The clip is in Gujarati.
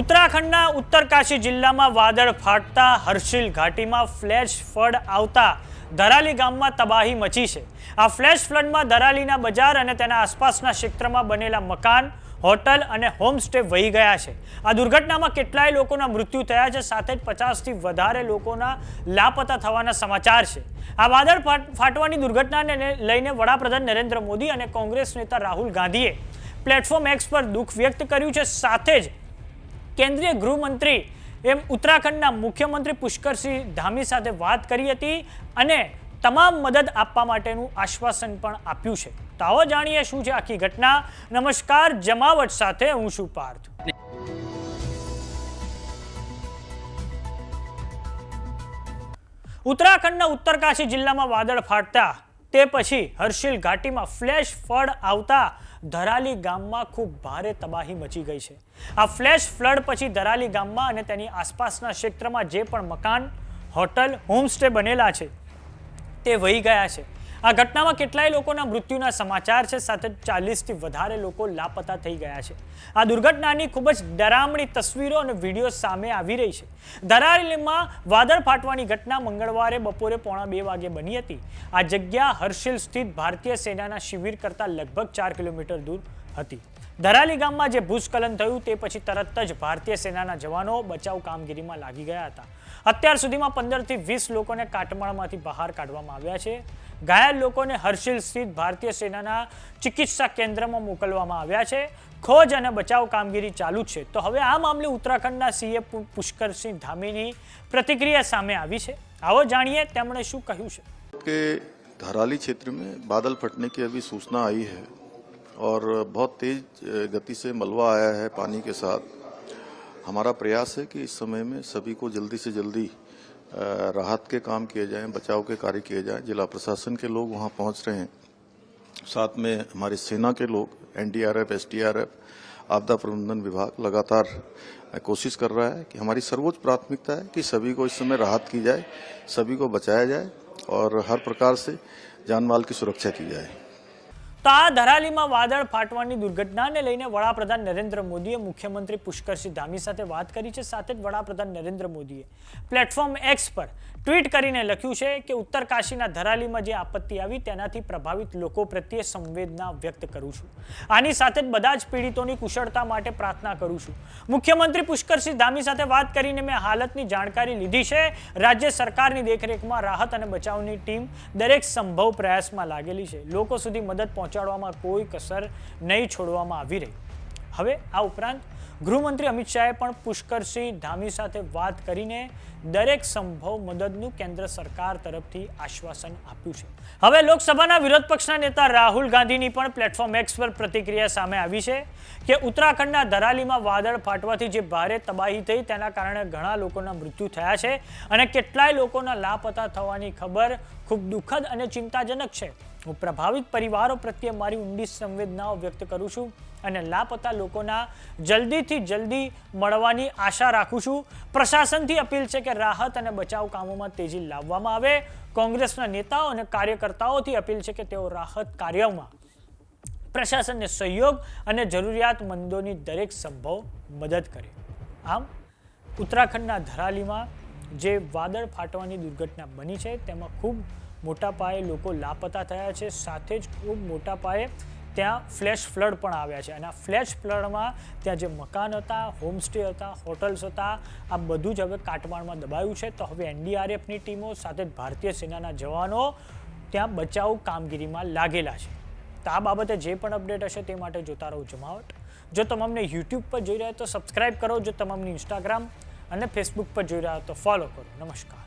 ઉત્તરાખંડના ઉત્તરકાશી જિલ્લામાં વાદળ ફાટતા હર્ષિલ ઘાટીમાં ફ્લેશ ફ્લડ આવતા ધરાલી ગામમાં તબાહી મચી છે। આ ફ્લેશ ફ્લડમાં ધરાલીના બજાર અને તેના આસપાસના ક્ષેત્રમાં બનેલા મકાન, હોટલ અને હોમસ્ટે વહી ગયા છે। આ દુર્ઘટનામાં કેટલાય લોકોના મૃત્યુ થયા છે, સાથે જ 50થી વધારે લોકોના લાપતા થવાના સમાચાર છે। આ વાદળ ફાટવાની દુર્ઘટનાને લઈને વડાપ્રધાન નરેન્દ્ર મોદી અને કોંગ્રેસ નેતા રાહુલ ગાંધીએ પ્લેટફોર્મ એક્સ પર દુઃખ વ્યક્ત કર્યું છે। સાથે જ કેન્દ્રીય ગૃહમંત્રી ઉત્તરાખંડના મુખ્યમંત્રી પુષ્કરસિંહ ધામી સાથે વાત કરી હતી અને તમામ મદદ આપવા માટેનું આશ્વાસન પણ આપ્યું છે। તો આવો જાણીએ શું છે આખી ઘટના। નમસ્કાર, જમાવટ સાથે હું છું પાર્થ। ઉત્તરાખંડના ઉત્તરકાશી જિલ્લામાં વાદળ ફાટતા તે પછી હર્ષિલ ઘાટીમાં ફ્લેશ ફ્લડ આવતા ધરાલી ગામમાં ખૂબ ભારે તબાહી મચી ગઈ છે। આ ફ્લેશ ફ્લડ પછી ધરાલી ગામમાં અને તેની આસપાસના ક્ષેત્રમાં જે પણ મકાન, હોટલ, હોમસ્ટે બનેલા છે તે વહી ગયા છે। આ ઘટનામાં કેટલાય લોકોના મૃત્યુના સમાચાર છે, સાથે 40થી વધારે લોકો લાપતા થઈ ગયા છે। આ દુર્ઘટનાની ખૂબ જ ડરામણી તસવીરો અને વિડીયો સામે આવી રહી છે। ધરાલીમાં વાદળ ફાટવાની ઘટના મંગળવારે બપોરે 1:45 વાગે બની હતી। આ જગ્યા હર્ષિલ સ્થિત ભારતીય સેનાના શિબિર કરતા લગભગ 4 કિલોમીટર દૂર હતી। ધરાલી ગામમાં જે ભૂસ્ખલન થયું તે પછી તરત જ ભારતીય સેનાના જવાનો બચાવ કામગીરીમાં લાગી ગયા હતા। અત્યાર સુધીમાં 15થી 20 લોકોને કાટમાળમાંથી બહાર કાઢવામાં આવ્યા છે। ઘાયલ લોકોને હર્ષિલ સ્થિત ભારતીય સેનાના ચિકિત્સા કેન્દ્રમાં મોકલવામાં આવ્યા છે। ખોજ અને બચાવ કામગીરી ચાલુ છે। તો હવે આ મામલે ઉત્તરાખંડના સીએમ પુષ્કરસિંહ ધામીની પ્રતિક્રિયા સામે આવી છે। આવો જાણીએ તેમણે શું કહ્યું છે। કે धराली क्षेत्र में बादल फटने की अभी सूचना आई है और बहुत तेज गति से मलबा आया है पानी के साथ। हमारा प्रयास है कि इस समय में सभी को जल्दी से जल्दी राहत के काम किए जाएं, बचाव के कार्य किए जाएं। जिला प्रशासन के लोग वहां पहुंच रहे हैं, साथ में हमारी सेना के लोग, एनडीआरएफ, एसडीआरएफ, आपदा प्रबंधन विभाग लगातार कोशिश कर रहा है कि हमारी सर्वोच्च प्राथमिकता है कि सभी को इस समय राहत की जाए, सभी को बचाया जाए और हर प्रकार से जान माल की सुरक्षा की जाए। તો આ ધરાલીમાં વાદળ ફાટવાની દુર્ઘટનાને લઈને વડાપ્રધાન નરેન્દ્ર મોદીએ મુખ્યમંત્રી પુષ્કરસિંહ ધામી સાથે વાત કરી છે। સાથે જ વડાપ્રધાન નરેન્દ્ર મોદીએ પ્લેટફોર્મ એક્સ પર ટ્વીટ કરીને લખ્યું છે કે ઉત્તરકાશીના ધરાલીમાં જે આપત્તિ આવી તેનાથી પ્રભાવિત લોકો પ્રત્યે સંવેદના વ્યક્ત કરું છું। આની સાથે જ બધા જ પીડિતોની કુશળતા માટે પ્રાર્થના કરું છું। મુખ્યમંત્રી પુષ્કરસિંહ ધામી સાથે વાત કરીને મેં હાલતની જાણકારી લીધી છે। રાજ્ય સરકારની દેખરેખમાં રાહત અને બચાવની ટીમ દરેક સંભવ પ્રયાસમાં લાગેલી છે। લોકો સુધી મદદ પહોંચાડવામાં કોઈ કસર નહીં છોડવામાં આવી રહી। હવે આ ઉપરાંત ગૃહમંત્રી અમિત શાહે પણ પુષ્કરસિંહ ધામી સાથે વાત કરીને દરેક સંભવ મદદનું કેન્દ્ર સરકાર તરફથી આશ્વાસન આપ્યું છે। હવે લોકસભાના વિરોધ પક્ષના નેતા રાહુલ ગાંધીની પણ પ્લેટફોર્મ એક્સ પર પ્રતિક્રિયા સામે આવી છે કે ઉત્તરાખંડના ધરાલીમાં વાદળ ફાટવાથી જે ભારે તબાહી થઈ તેના કારણે ઘણા લોકોના મૃત્યુ થયા છે અને કેટલાય લોકોના લાપતા થવાની ખબર ખૂબ દુઃખદ અને ચિંતાજનક છે। હું પ્રભાવિત પરિવારો પ્રત્યે મારી ઊંડી સંવેદનાઓ વ્યક્ત કરું છું અને લાપતા લોકોના જલ્દીથી જલ્દી મળવાની આશા રાખું છું। પ્રશાસનથી અપીલ છે કે રાહત અને બચાવ કામોમાં તેજી લાવવામાં આવે। કોંગ્રેસના નેતાઓ અને કાર્યકર્તાઓથી અપીલ છે કે તેઓ રાહત કાર્યોમાં પ્રશાસનને સહયોગ અને જરૂરિયાતમંદોની દરેક સંભવ મદદ કરે। આમ ઉત્તરાખંડના ધરાલીમાં જે વાદળ ફાટવાની દુર્ઘટના બની છે તેમાં ખૂબ મોટા પાયે લોકો લાપતા થયા છે, સાથે જ ખૂબ મોટા પાયે ત્યાં ફ્લેશ ફ્લડ પણ આવ્યા છે અને આ ફ્લેશ ફ્લડમાં ત્યાં જે મકાન હતા, હોમસ્ટે હતા, હોટલ્સ હતા, આ બધું જ હવે કાટમાળમાં દબાયું છે। તો હવે એનડીઆરએફની ટીમો સાથે જ ભારતીય સેનાના જવાનો ત્યાં બચાવ કામગીરીમાં લાગેલા છે। તો આ બાબતે જે પણ અપડેટ હશે તે માટે જોતા રહો જમાવટ। જો તમામને યુટ્યુબ પર જોઈ રહ્યા તો સબસ્ક્રાઇબ કરો, જો તમામને ઇન્સ્ટાગ્રામ અને ફેસબુક પર જોઈ રહ્યા તો ફોલો કરો। નમસ્કાર।